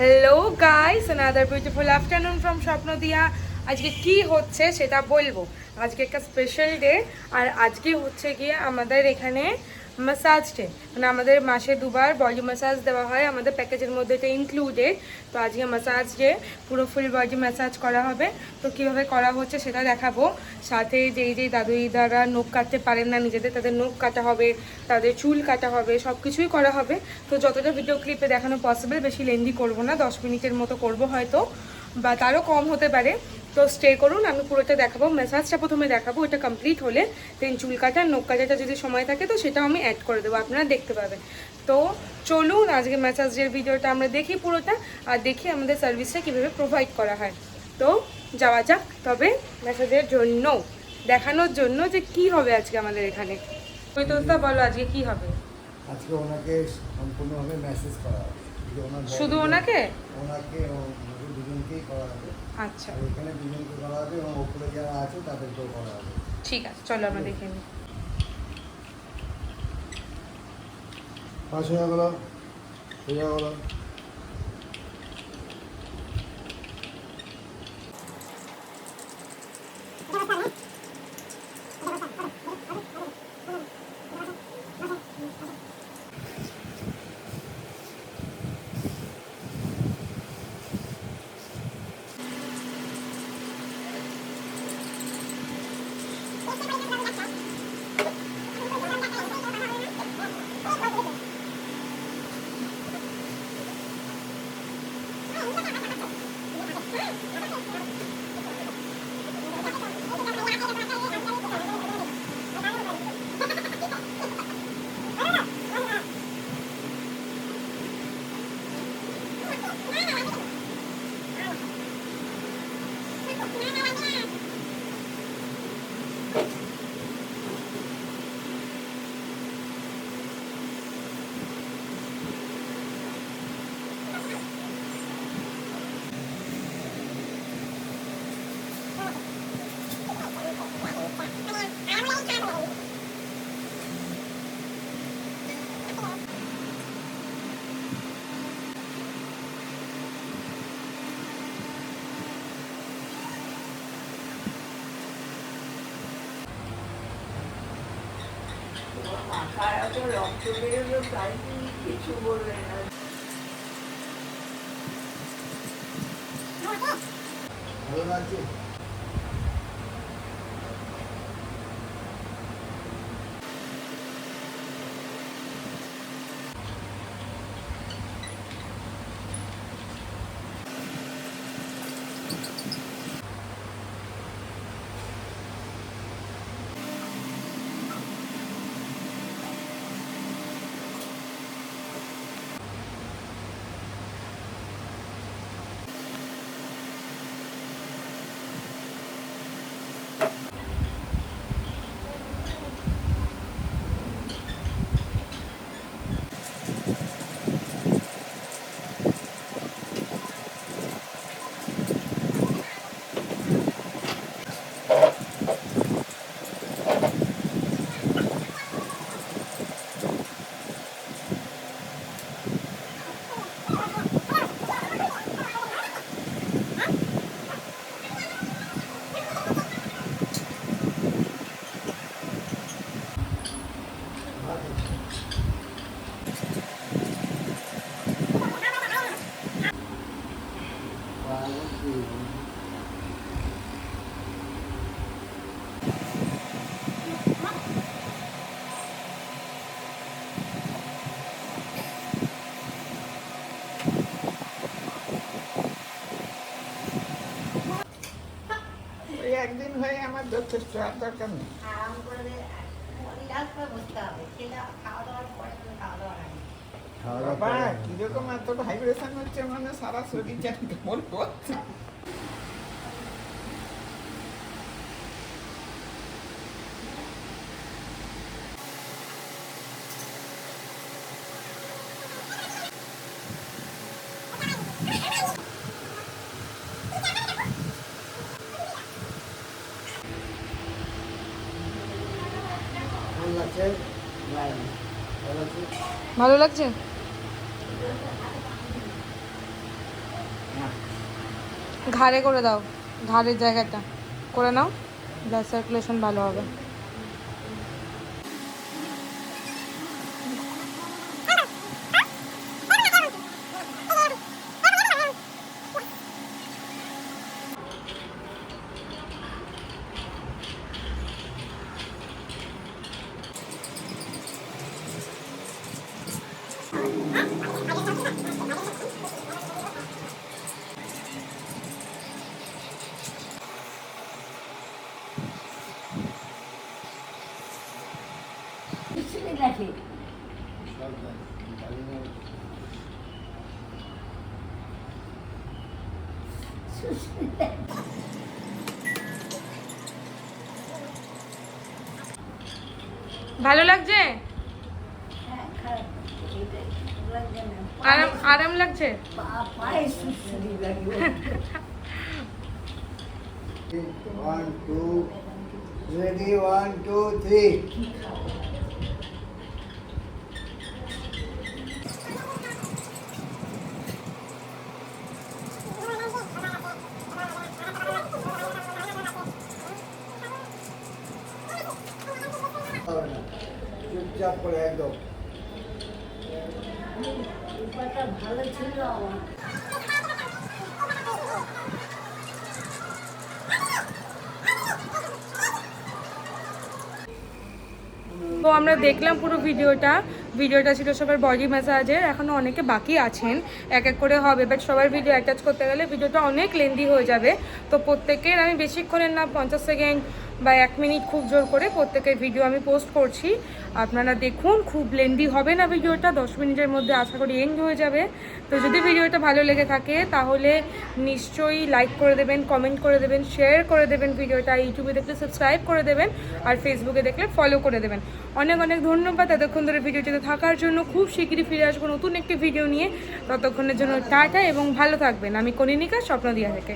Hello guys, another beautiful afternoon from স্বপ্নদিয়া। আজকে কি হচ্ছে সেটা বলবো। আজকে একটা স্পেশাল ডে, আর আজকে হচ্ছে গিয়ে আমাদের এখানে ম্যাসাজ ডে। মানে আমাদের মাসে দুবার বডি ম্যাসাজ দেওয়া হয়, আমাদের প্যাকেজের মধ্যে এটা ইনক্লুডেড। তো আজকে ম্যাসাজ ডে, পুরো ফুল বডি ম্যাসাজ করা হবে। তো কীভাবে করা হচ্ছে সেটা দেখাবো। সাথে যেই দাদু দিদারা নখ কাটতে পারেন না নিজেদের, তাদের নখ কাটা হবে, তাদের চুল কাটা হবে, সব কিছুই করা হবে। তো যতটা ভিডিও ক্লিপে দেখানো পসিবল, বেশি লেন্দি করব না, 10 মিনিটের মতো করব হয়তো, বা তারও কম হতে পারে। তো স্টে করুন, আমি পুরোটা দেখাবো। মেসাজটা প্রথমে দেখাবো, এটা কমপ্লিট হলে দেন চুল কাটা নখ কাটাটা যদি সময় থাকে তো সেটাও আমি অ্যাড করে দেবো, আপনারা দেখতে পাবেন। তো চলুন আজকে ম্যাসাজের ভিডিওটা আমরা দেখি পুরোটা, আর দেখি আমাদের সার্ভিসটা কীভাবে প্রোভাইড করা হয়। তো যাওয়া যাক তবে ম্যাসাজের জন্য, দেখানোর জন্য যে কি হবে আজকে আমাদের এখানে। কৈতলতা বলো আজকে কি হবে। আজকে ওনাকে সম্পূর্ণভাবে মেসেজ করা হবে। শুধু ওনাকে দুজনকেই করা হবে। আচ্ছা, এখানে দুজনকে করা হবে এবং ওপরে যারা আছে তাদেরকেও করা হবে। ঠিক আছে, চলো আমরা দেখে নিই। পাশ হয়ে গেল, হয়ে গেল। মাথায় এত রক্ত বেরোলো, তাই তুমি কিছু বললে না। ভালো লাগছে? ওই একদিন হয়ে আমার যথেষ্ট, আর দরকার নেই। আরাম করে রিল্যাক্স করে বসতে হবে, সেটা খাওয়া দাওয়ার পরে তুমি খাওয়া দাওয়ার আগে। বাবা কিরকম এত ভাইব্রেশন হচ্ছে, মানে সারা শরীর যেন কেমন করছে। লাগছে? ভালো লাগছে? ঘাড়ে করে দাও, ঘাড়ের জায়গাটা করে নাও, ব্লাড সার্কুলেশন ভালো হবে। নাকি সব জানি না। ভালো লাগছে? হ্যাঁ খারাপ এটা লাগছে না আরাম আরাম লাগছে? পায়ে সুসুরি লাগে 1 2 ready 1 2 3 চুপচাপ করে একদম উপায়টা ভালো ছিল আমার তো আমরা দেখলাম পুরো ভিডিওটা ছিল সবার বডি ম্যাসাজের। এখনও অনেকে বাকি আছেন, এক এক করে হবে, বাট সবার ভিডিও অ্যাটাচ করতে গেলে ভিডিওটা অনেক লেন্দি হয়ে যাবে। তো প্রত্যেকের আমি বেশিক্ষণের না, 50 সেকেন্ড বা 1 মিনিট খুব জোর করে প্রত্যেকের ভিডিও আমি পোস্ট করছি। আপনারা দেখুন, খুব লেন্দি হবে না ভিডিওটা, 10 মিনিটের মধ্যে আশা করি এন্ড হয়ে যাবে। তো যদি ভিডিওটা ভালো লেগে থাকে তাহলে নিশ্চয়ই লাইক করে দেবেন, কমেন্ট করে দেবেন, শেয়ার করে দেবেন ভিডিওটা, ইউটিউবে দেখলে সাবস্ক্রাইব করে দেবেন, আর ফেসবুকে দেখলে ফলো করে দেবেন। অনেক অনেক ধন্যবাদ এতক্ষণ ধরে ভিডিওটিতে থাকার জন্য। খুব শিগগিরই ফিরে আসবো নতুন একটি ভিডিও নিয়ে। ততক্ষণের জন্য টাটা এবং ভালো থাকবেন। আমি কনিনিকা, স্বপ্নদিয়া থেকে।